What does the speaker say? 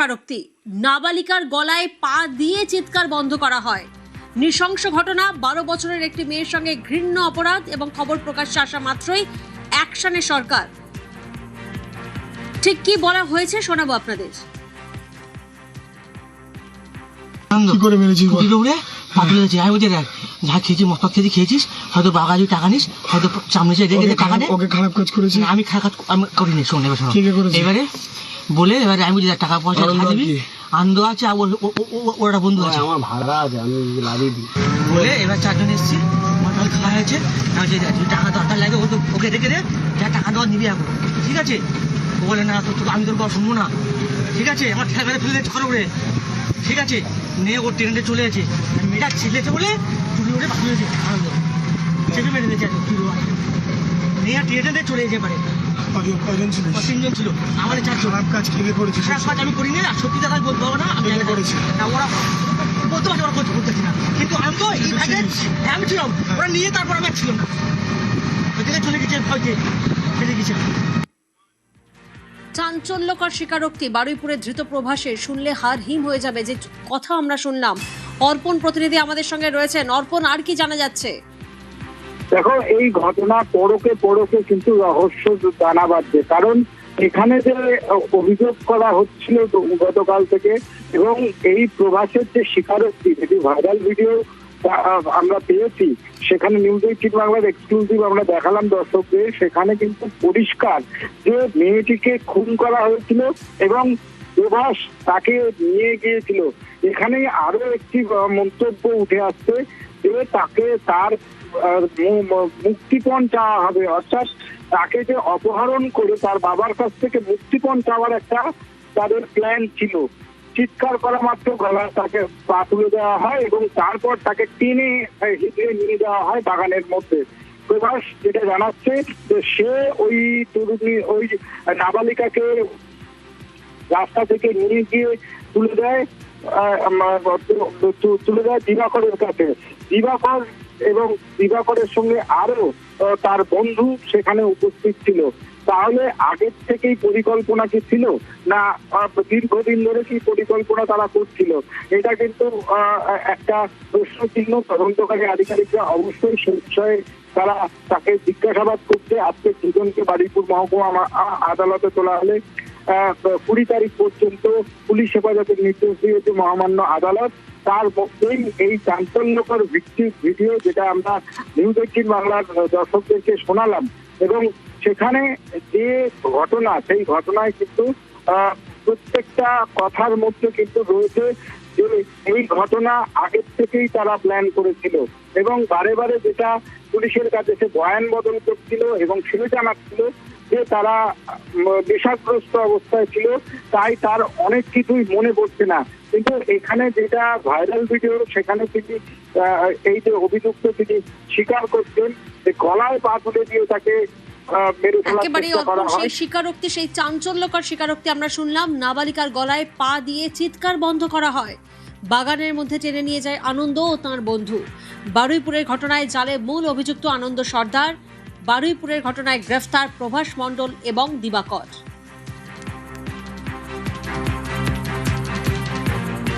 স্বীকারোক্তি, নাবালিকার গলায় পা দিয়ে চিৎকার বন্ধ করা হয়। নৃশংস ঘটনা, 12 বছরের একটি মেয়ের সঙ্গে ঘৃণ্য অপরাধ এবং খবর প্রকাশ্যে আসা মাত্রই অ্যাকশনে সরকার। ঠিক কি বলা হয়েছে শোনাবো আপনাদের। কি করে মেরেছিস যা খেয়েছিস মশলা খেয়েছিস, হয়তো বাগালি টাকা নিস, হয়তো সামনে টাকা দে। ওকে খারাপ কাজ করেছিস? আমি খারাপ আমি করিনি। শোন এবার শোনো, এবারে বলে এবারে আমি টাকা পয়সা দিবি, আনন্দ আছে আর ওরা বন্ধু আছে, আমার ভাড়া আছে, আমি লাগিয়ে দিই বলে এবার চারজন এসছি, মশলা খাওয়া হয়েছে। টাকা দরকার লাগে ওকে রেখে দে, যা টাকা দেওয়া নিবি এখন, ঠিক আছে? ও বলে না আমি তোর কথা শুনবো না, ঠিক আছে? আমার ঠেলা ফেলে দিচ্ছে ঘরে উড়ে, ঠিক আছে? নিয়ে ও ট্রেনে চলে গেছে, মেয়েটা ছিলেছে বলে চুরি উড়ে পাঠিয়েছে, আনন্দ চেপে মেরে দিয়েছে মেয়ে ট্রেনে চলে যেতে পারে। কজন ছিল? 3জন ছিল। আমার 4 খারাপ কাজ কে করেছে? খারাপ কাজ আমি করিনি, আর সত্যি কথা বলতে পারবো না, আমি করেছি না। ওরা বলতে পারছে, ওরা করতেছি না, কিন্তু আমি তো এই ভাগে আমি ছিলাম, ওরা নিয়ে তারপর আমি ছিলাম না, ওইদিকে চলে গেছে, ভয়তে ফেলে গেছে। চাঞ্চল্যকর স্বীকারোক্তি, বারুইপুরের ধৃত প্রভাসে শুনলে হাড় হিম হয়ে যাবে যে কথা আমরা শুনলাম। অর্পণ প্রতিনিধি আমাদের সঙ্গে রয়েছেন। অর্পণ, আর কি জানা যাচ্ছে? দেখো, এই ঘটনা পরকে কিন্তু রহস্য দানা বাঁধছে, কারণ এখানে যে অভিযোগ করা হচ্ছিল গতকাল থেকে, এবং এই প্রভাসের যে স্বীকারোক্তি, যেটি ভাইরাল ভিডিও আমরা পেয়েছি, সেখানে নিউজ 18 বাংলার এক্সক্লুসিভ আমরা দেখালাম দর্শকদের। সেখানে কিন্তু পরিষ্কার যে মেয়েটিকে খুন করা হয়েছিল এবং প্রভাস তাকে নিয়ে গিয়েছিল। এখানে আরো একটি মন্তব্য উঠে আসছে যে তাকে তার মুক্তিপণ চাওয়া হবে, অর্থাৎ তাকে যে অপহরণ করে তার বাবার কাছ থেকে মুক্তিপণ চাওয়ার একটা তাদের প্ল্যান ছিল। চিৎকার করা মাত্র গলায় তাকে পা তুলে দেওয়া হয় এবং তারপর তাকে টেনে হিঁচড়ে নিয়ে যাওয়া হয় বাগানের মধ্যে। প্রভাস যেটা জানাচ্ছে যে সে ওই নাবালিকাকে রাস্তা থেকে নিয়ে গিয়ে তুলে দেয় দিবাকরের কাছে। দিবাকরের সঙ্গে আরো তার বন্ধু সেখানে উপস্থিত ছিল। তাহলে আগের থেকেই পরিকল্পনা কি ছিল, না দীর্ঘদিন ধরে কি পরিকল্পনা তারা করছিল? এটা কিন্তু একটা প্রশ্ন চিহ্ন। তদন্তকারী আধিকারিকরা অবশ্যই সে বিষয়ে তাকে জিজ্ঞাসাবাদ করছে। আজকে দুজনকে বারুইপুর মহকুমা আদালতে তোলা হলে 20 তারিখ পর্যন্ত পুলিশ হেফাজতের নির্দেশ দিয়েছে মহামান্য আদালত। তার মধ্যেই এই চাঞ্চল্যকর ভিডিও যেটা আমরা নিউজ 18 বাংলার দর্শকদেরকে শোনালাম, এবং সেখানে যে ঘটনা, সেই ঘটনায় কিন্তু প্রত্যেকটা কথার মধ্যে কিন্তু রয়েছে যে এই ঘটনা আগের থেকেই তারা প্ল্যান করেছিল, এবং বারে বারে যেটা পুলিশের কাছে সে বয়ান বদল করছিল এবং সে জানাচ্ছিল যে তারা নেশাগ্রস্ত অবস্থায় ছিল, তাই তার অনেক কিছুই মনে পড়ছে না। কিন্তু এখানে যেটা ভাইরাল ভিডিও, সেখানে তিনি এই যে অভিযুক্ত তিনি স্বীকার করছেন যে গলায় পা তুলে দিয়ে তাকে সেই স্বীকারোক্তি, সেই চাঞ্চল্যকর স্বীকারোক্তি আমরা শুনলাম। নাবালিকার গলায় পা দিয়ে চিৎকার বন্ধ করা হয়, বাগানের মধ্যে টেনে নিয়ে যায় আনন্দ ও তাঁর বন্ধু। বারুইপুরের ঘটনায় জালে মূল অভিযুক্ত আনন্দ সর্দার, বারুইপুরের ঘটনায় গ্রেফতার প্রভাস মণ্ডল এবং দিবাকর।